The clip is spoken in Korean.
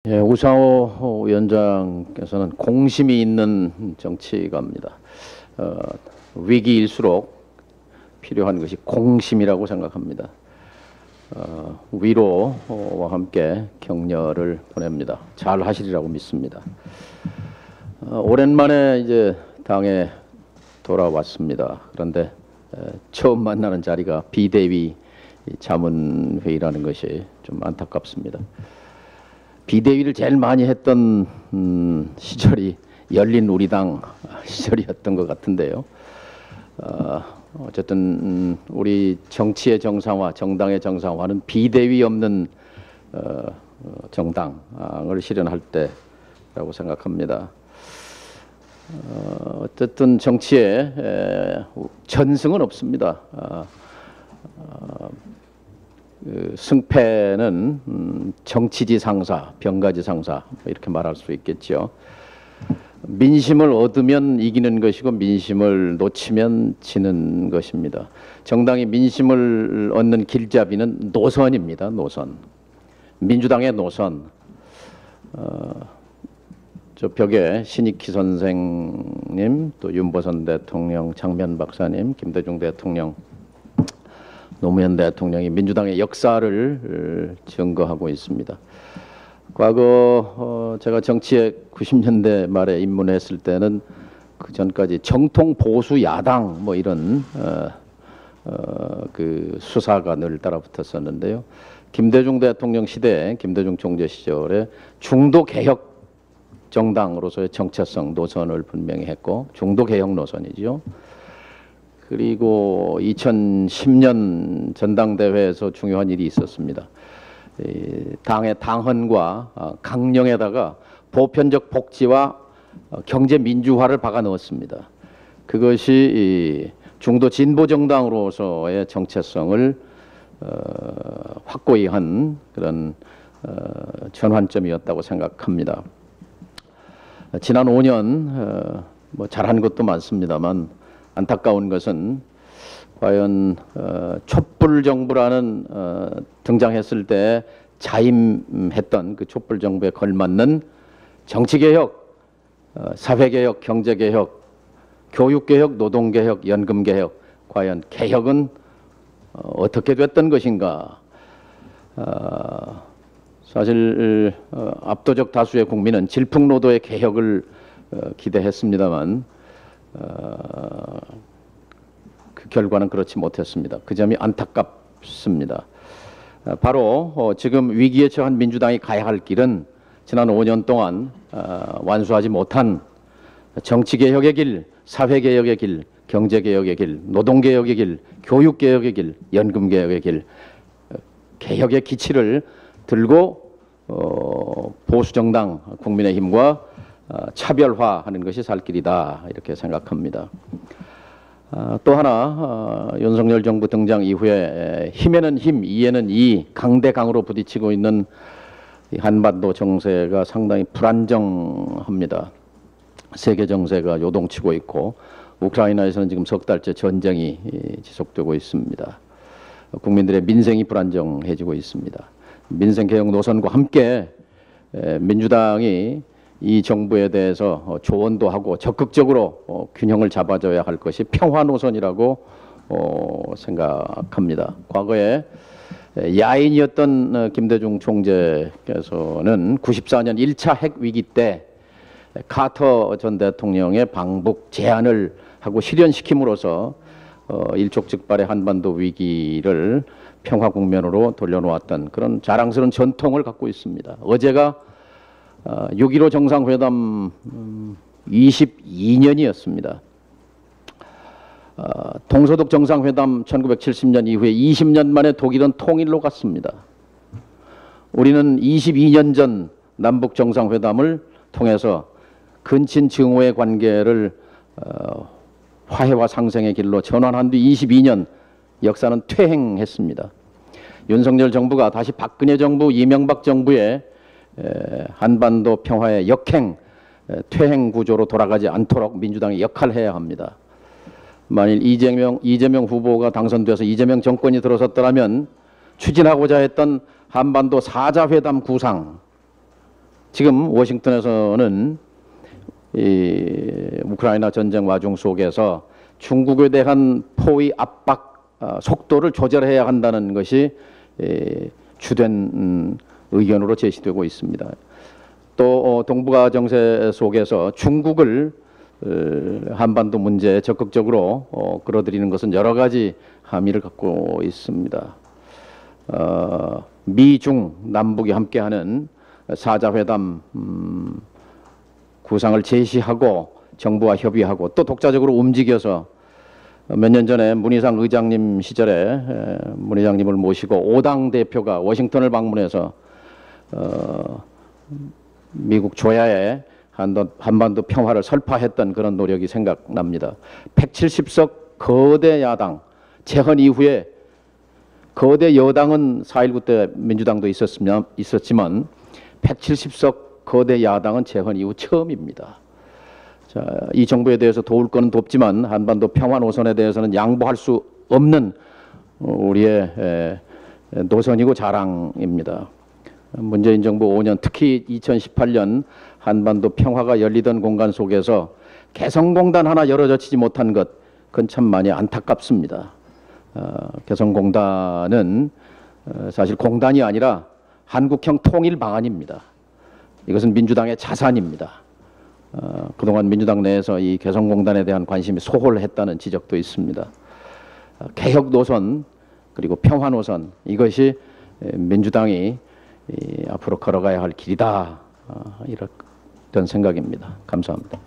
예, 우상호 위원장께서는 공심이 있는 정치가입니다. 위기일수록 필요한 것이 공심이라고 생각합니다. 위로와 함께 격려를 보냅니다. 잘 하시리라고 믿습니다. 오랜만에 이제 당에 돌아왔습니다. 그런데 처음 만나는 자리가 비대위 자문회의라는 것이 좀 안타깝습니다. 비대위를 제일 많이 했던 시절이 열린우리당 시절이었던 것 같은데요. 어쨌든 우리 정치의 정상화, 정당의 정상화는 비대위 없는 정당을 실현할 때라고 생각합니다. 어쨌든 정치에 전승은 없습니다. 승패는 정치지상사, 병가지상사 이렇게 말할 수 있겠죠. 민심을 얻으면 이기는 것이고 민심을 놓치면 지는 것입니다. 정당이 민심을 얻는 길잡이는 노선입니다. 노선. 민주당의 노선. 저 벽에 신익희 선생님, 또 윤보선 대통령, 장면 박사님, 김대중 대통령, 노무현 대통령이 민주당의 역사를 증거하고 있습니다. 과거 제가 정치에 90년대 말에 입문했을 때는 그 전까지 정통 보수 야당 뭐 이런 그 수사가 늘 따라붙었었는데요. 김대중 대통령 시대, 김대중 총재 시절에 중도 개혁 정당으로서의 정체성 노선을 분명히 했고 중도 개혁 노선이죠. 그리고 2010년 전당대회에서 중요한 일이 있었습니다. 당의 당헌과 강령에다가 보편적 복지와 경제 민주화를 박아 넣었습니다. 그것이 중도 진보 정당으로서의 정체성을 확고히 한 그런 전환점이었다고 생각합니다. 지난 5년 뭐 잘한 것도 많습니다만 안타까운 것은 과연 촛불 정부라는 등장했을 때 자임했던 그 촛불 정부에 걸맞는 정치개혁, 사회개혁, 경제개혁, 교육개혁, 노동개혁, 연금개혁, 과연 개혁은 어떻게 됐던 것인가. 사실 압도적 다수의 국민은 질풍노도의 개혁을 기대했습니다만 그 결과는 그렇지 못했습니다. 그 점이 안타깝습니다. 바로 지금 위기에 처한 민주당이 가야 할 길은 지난 5년 동안 완수하지 못한 정치개혁의 길, 사회개혁의 길, 경제개혁의 길, 노동개혁의 길, 교육개혁의 길, 연금개혁의 길, 개혁의 기치를 들고 보수정당 국민의힘과 차별화하는 것이 살 길이다 이렇게 생각합니다. 또 하나 윤석열 정부 등장 이후에 힘에는 힘, 이에는 이 강대강으로 부딪히고 있는 한반도 정세가 상당히 불안정합니다. 세계 정세가 요동치고 있고 우크라이나에서는 지금 석 달째 전쟁이 지속되고 있습니다. 국민들의 민생이 불안정해지고 있습니다. 민생개혁 노선과 함께 민주당이 이 정부에 대해서 조언도 하고 적극적으로 균형을 잡아줘야 할 것이 평화 노선이라고 생각합니다. 과거에 야인이었던 김대중 총재께서는 94년 1차 핵 위기 때 카터 전 대통령의 방북 제안을 하고 실현시킴으로써 일촉즉발의 한반도 위기를 평화 국면으로 돌려놓았던 그런 자랑스러운 전통을 갖고 있습니다. 어제가 6.15 정상회담 22년이었습니다. 동서독 정상회담 1970년 이후에 20년 만에 독일은 통일로 갔습니다. 우리는 22년 전 남북 정상회담을 통해서 근친 증오의 관계를 화해와 상생의 길로 전환한 뒤 22년 역사는 퇴행했습니다. 윤석열 정부가 다시 박근혜 정부, 이명박 정부의 한반도 평화의 역행, 퇴행 구조로 돌아가지 않도록 민주당이 역할해야 합니다. 만일 이재명 후보가 당선돼서 이재명 정권이 들어섰더라면 추진하고자 했던 한반도 4자 회담 구상 지금 워싱턴에서는 이 우크라이나 전쟁 와중 속에서 중국에 대한 포위 압박 속도를 조절해야 한다는 것이 주된 의견으로 제시되고 있습니다. 또 동북아 정세 속에서 중국을 한반도 문제에 적극적으로 끌어들이는 것은 여러 가지 함의를 갖고 있습니다. 미중 남북이 함께하는 사자회담 구상을 제시하고 정부와 협의하고 또 독자적으로 움직여서 몇 년 전에 문희상 의장님 시절에 문희장님을 모시고 5당 대표가 워싱턴을 방문해서 미국 조야에 한반도 평화를 설파했던 그런 노력이 생각납니다. 170석 거대 야당, 재헌 이후에 거대 여당은 4.19 때 민주당도 있었지만 170석 거대 야당은 재헌 이후 처음입니다. 자, 이 정부에 대해서 도울 거는 돕지만 한반도 평화 노선에 대해서는 양보할 수 없는 우리의 노선이고 자랑입니다. 문재인 정부 5년, 특히 2018년 한반도 평화가 열리던 공간 속에서 개성공단 하나 열어젖히지 못한 것, 그건 참 많이 안타깝습니다. 개성공단은 사실 공단이 아니라 한국형 통일 방안입니다. 이것은 민주당의 자산입니다. 그동안 민주당 내에서 이 개성공단에 대한 관심이 소홀했다는 지적도 있습니다. 개혁 노선 그리고 평화 노선, 이것이 민주당이 앞으로 걸어가야 할 길이다, 이런 생각입니다. 감사합니다.